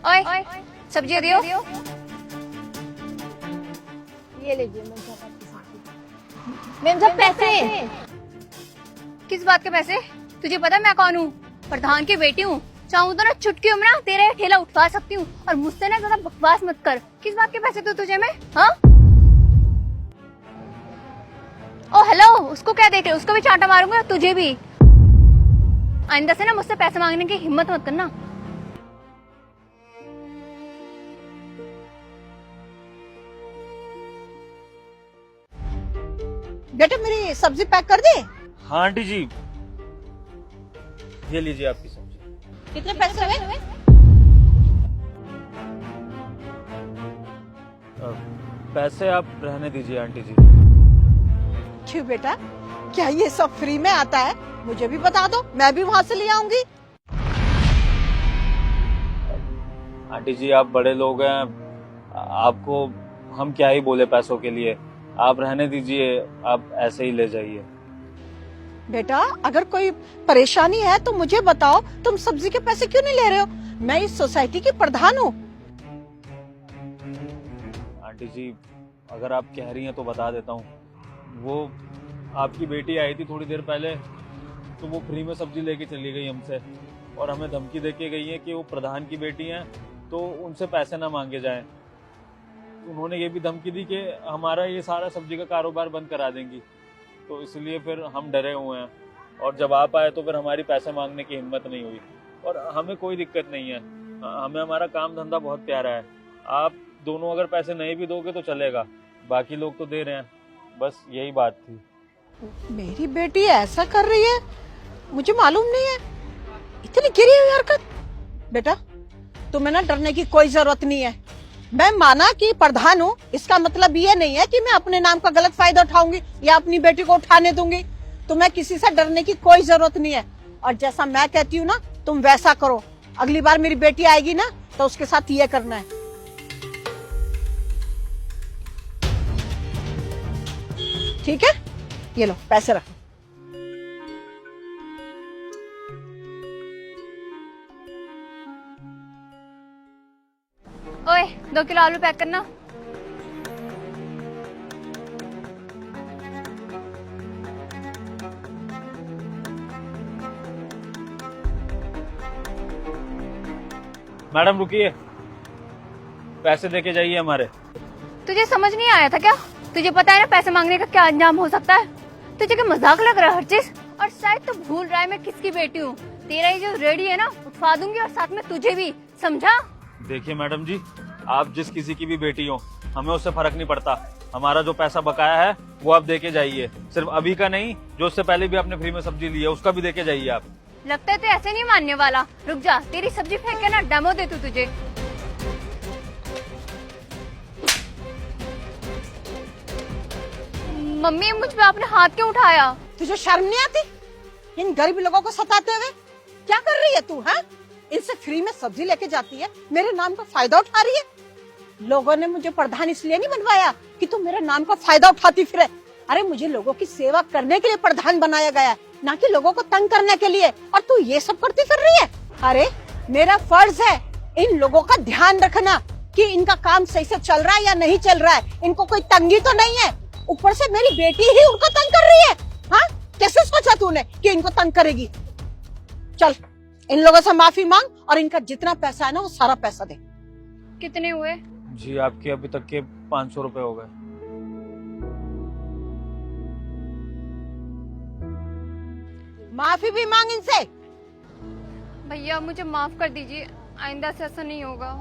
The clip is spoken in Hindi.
ओए सब्जी दियो। ये लीजिए मैम साहब पैसे। किस बात के पैसे? तुझे पता मैं कौन हूँ? प्रधान की बेटी हूँ। चाहूँ तो ना चुटकी में ना तेरा ठेला उठवा सकती हूँ। और मुझसे ना ज्यादा बकवास मत कर। किस बात के पैसे तो तुझे मैं? हाँ ओ हेलो, उसको क्या देख रहे? उसको भी चांटा मारूंगा, तुझे भी। आइंदा से ना मुझसे पैसे मांगने की हिम्मत मत करना। बेटा मेरी सब्जी पैक कर दे। हाँ आंटी जी, ये लीजिए आपकी सब्जी। कितने पैसे हुए? पैसे आप रहने दीजिए आंटी जी। क्यों बेटा, क्या ये सब फ्री में आता है? मुझे भी बता दो, मैं भी वहाँ से ले आऊंगी। आंटी जी आप बड़े लोग हैं, आपको हम क्या ही बोले पैसों के लिए। आप रहने दीजिए, आप ऐसे ही ले जाइए। बेटा अगर कोई परेशानी है तो मुझे बताओ, तुम सब्जी के पैसे क्यों नहीं ले रहे हो? मैं इस सोसाइटी की प्रधान हूँ। आंटी जी अगर आप कह रही हैं तो बता देता हूँ। वो आपकी बेटी आई थी थोड़ी देर पहले, तो वो फ्री में सब्जी लेके चली गई हमसे, और हमें धमकी देके गई है कि वो प्रधान की बेटी हैं तो उनसे पैसे ना मांगे जाएं। उन्होंने ये भी धमकी दी कि हमारा ये सारा सब्जी का कारोबार बंद करा देंगी। तो इसलिए फिर हम डरे हुए हैं, और जब आप आए तो फिर हमारी पैसे मांगने की हिम्मत नहीं हुई। और हमें कोई दिक्कत नहीं है, हमें हमारा काम धंधा बहुत प्यारा है। आप दोनों अगर पैसे नहीं भी दोगे तो चलेगा, बाकी लोग तो दे रहे हैं। बस यही बात थी। मेरी बेटी ऐसा कर रही है, मुझे मालूम नहीं है। इतनी गिरी हुई हरकत। बेटा तुम्हें ना डरने की कोई जरूरत नहीं है। मैं माना कि प्रधान हूँ, इसका मतलब ये नहीं है कि मैं अपने नाम का गलत फायदा उठाऊंगी या अपनी बेटी को उठाने दूंगी। तुम्हें किसी से डरने की कोई जरूरत नहीं है, और जैसा मैं कहती हूँ ना तुम वैसा करो। अगली बार मेरी बेटी आएगी ना तो उसके साथ ये करना है। ठीक है, ये लो पैसे रखो। ओए 2 किलो आलू पैक करना। मैडम रुकिए, पैसे देके जाइए हमारे। तुझे समझ नहीं आया था क्या? तुझे पता है ना पैसे मांगने का क्या अंजाम हो सकता है? तुझे क्या मजाक लग रहा है हर चीज? और शायद तो भूल रहा है मैं किसकी बेटी हूँ। तेरा ये जो रेडी है ना उठवा दूंगी, और साथ में तुझे भी, समझा? देखिए मैडम जी, आप जिस किसी की भी बेटी हो, हमें उससे फर्क नहीं पड़ता। हमारा जो पैसा बकाया है वो आप देके जाइए। सिर्फ अभी का नहीं, जो उससे पहले भी आपने फ्री में सब्जी ली है उसका भी देके जाइए आप। लगता है तो ऐसे नहीं मानने वाला। रुक जा, तेरी सब्जी फेंक के ना डेमो दे तू तुझे। मम्मी मुझ पे आपने हाथ क्यों उठाया? तुझे शर्म नहीं आती इन गरीब लोगों को सताते हुए? क्या कर रही है तू? हाँ, इनसे फ्री में सब्जी लेके जाती है, मेरे नाम का फायदा उठा रही है। लोगों ने मुझे प्रधान इसलिए नहीं बनवाया कि तू मेरे नाम का फायदा उठाती फिरे। अरे मुझे लोगों की सेवा करने के लिए प्रधान बनाया गया है, ना कि लोगों को तंग करने के लिए। और तू ये सब करती फिर रही है। अरे मेरा फर्ज है इन लोगों का ध्यान रखना कि इनका काम सही से चल रहा है या नहीं चल रहा है, इनको कोई तंगी तो नहीं है। ऊपर से मेरी बेटी ही उनको तंग कर रही है। हाँ, कैसे सोचा तूने कि इनको तंग करेगी? चल इन लोगों से माफी मांग और इनका जितना पैसा है ना वो सारा पैसा दे। कितने हुए? जी आपके अभी तक के 500 रुपए हो गए। माफी भी मांग इनसे। भैया मुझे माफ कर दीजिए, आइंदा से ऐसा नहीं होगा।